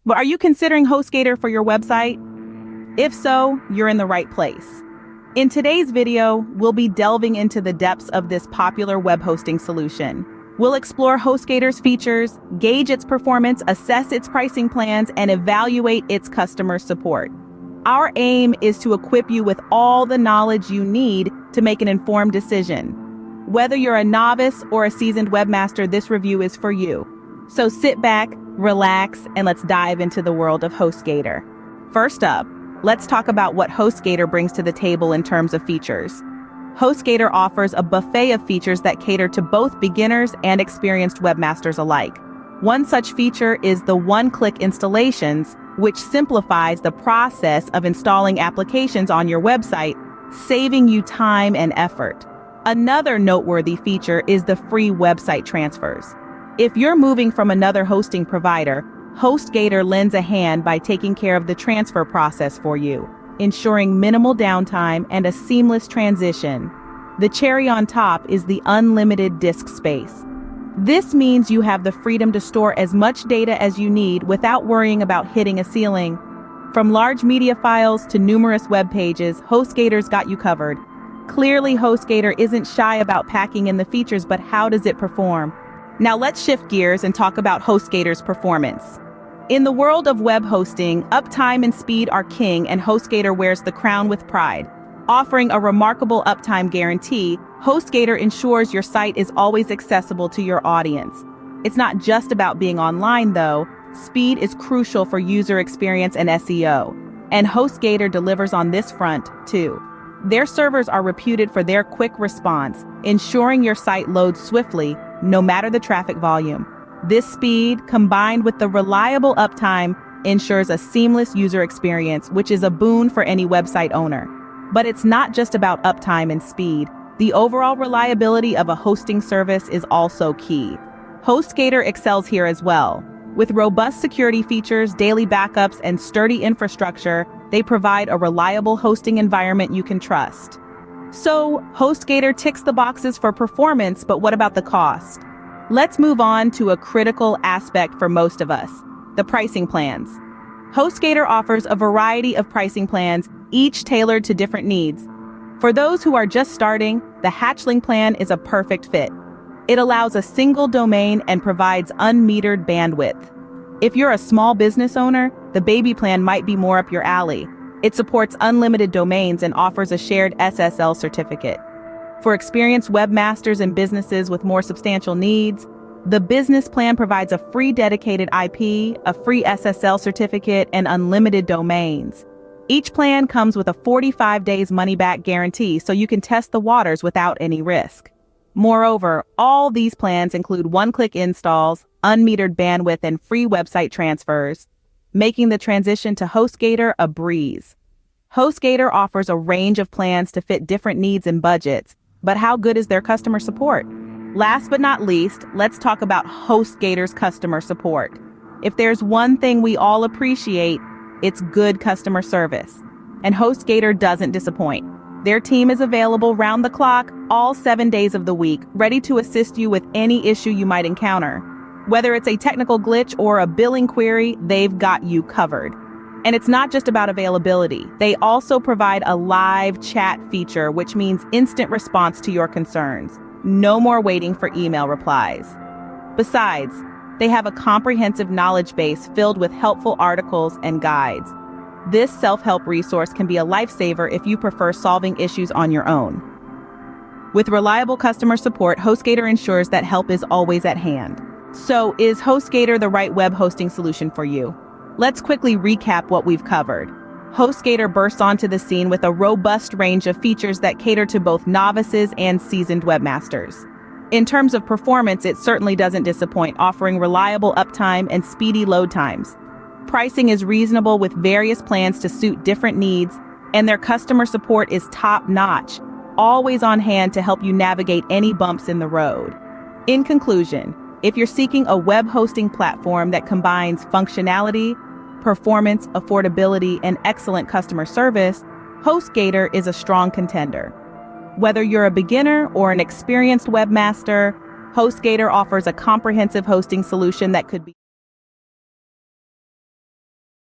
But are you considering HostGator for your website? If so, you're in the right place. In today's video, we'll be delving into the depths of this popular web hosting solution. We'll explore HostGator's features, gauge its performance, assess its pricing plans, and evaluate its customer support. Our aim is to equip you with all the knowledge you need to make an informed decision. Whether you're a novice or a seasoned webmaster, this review is for you. So sit back, relax, and let's dive into the world of HostGator. First up, let's talk about what HostGator brings to the table in terms of features. HostGator offers a buffet of features that cater to both beginners and experienced webmasters alike. One such feature is the one-click installations, which simplifies the process of installing applications on your website, saving you time and effort. Another noteworthy feature is the free website transfers. If you're moving from another hosting provider, HostGator lends a hand by taking care of the transfer process for you, ensuring minimal downtime and a seamless transition. The cherry on top is the unlimited disk space. This means you have the freedom to store as much data as you need without worrying about hitting a ceiling. From large media files to numerous web pages, HostGator's got you covered. Clearly, HostGator isn't shy about packing in the features, but how does it perform? Now let's shift gears and talk about HostGator's performance. In the world of web hosting, uptime and speed are king, and HostGator wears the crown with pride. Offering a remarkable uptime guarantee, HostGator ensures your site is always accessible to your audience. It's not just about being online, though. Speed is crucial for user experience and SEO, and HostGator delivers on this front, too. Their servers are reputed for their quick response, ensuring your site loads swiftly, no matter the traffic volume. This speed, combined with the reliable uptime, ensures a seamless user experience, which is a boon for any website owner. But it's not just about uptime and speed. The overall reliability of a hosting service is also key. HostGator excels here as well. With robust security features, daily backups, and sturdy infrastructure, they provide a reliable hosting environment you can trust. So, HostGator ticks the boxes for performance, but what about the cost? Let's move on to a critical aspect for most of us, the pricing plans. HostGator offers a variety of pricing plans, each tailored to different needs. For those who are just starting, the Hatchling plan is a perfect fit. It allows a single domain and provides unmetered bandwidth. If you're a small business owner, the Baby plan might be more up your alley. It supports unlimited domains and offers a shared SSL certificate. For experienced webmasters and businesses with more substantial needs, the Business plan provides a free dedicated IP, a free SSL certificate, and unlimited domains. Each plan comes with a 45 days money-back guarantee, so you can test the waters without any risk. Moreover, all these plans include one-click installs, unmetered bandwidth, and free website transfers, making the transition to HostGator a breeze. HostGator offers a range of plans to fit different needs and budgets, but how good is their customer support? Last but not least, let's talk about HostGator's customer support. If there's one thing we all appreciate, it's good customer service. And HostGator doesn't disappoint. Their team is available round the clock, all 7 days of the week, ready to assist you with any issue you might encounter. Whether it's a technical glitch or a billing query, they've got you covered. And it's not just about availability. They also provide a live chat feature, which means instant response to your concerns. No more waiting for email replies. Besides, they have a comprehensive knowledge base filled with helpful articles and guides. This self-help resource can be a lifesaver if you prefer solving issues on your own. With reliable customer support, HostGator ensures that help is always at hand. So, is HostGator the right web hosting solution for you? Let's quickly recap what we've covered. HostGator bursts onto the scene with a robust range of features that cater to both novices and seasoned webmasters. In terms of performance, it certainly doesn't disappoint, offering reliable uptime and speedy load times. Pricing is reasonable with various plans to suit different needs, and their customer support is top-notch, always on hand to help you navigate any bumps in the road. In conclusion, if you're seeking a web hosting platform that combines functionality, performance, affordability, and excellent customer service, HostGator is a strong contender. Whether you're a beginner or an experienced webmaster, HostGator offers a comprehensive hosting solution that could be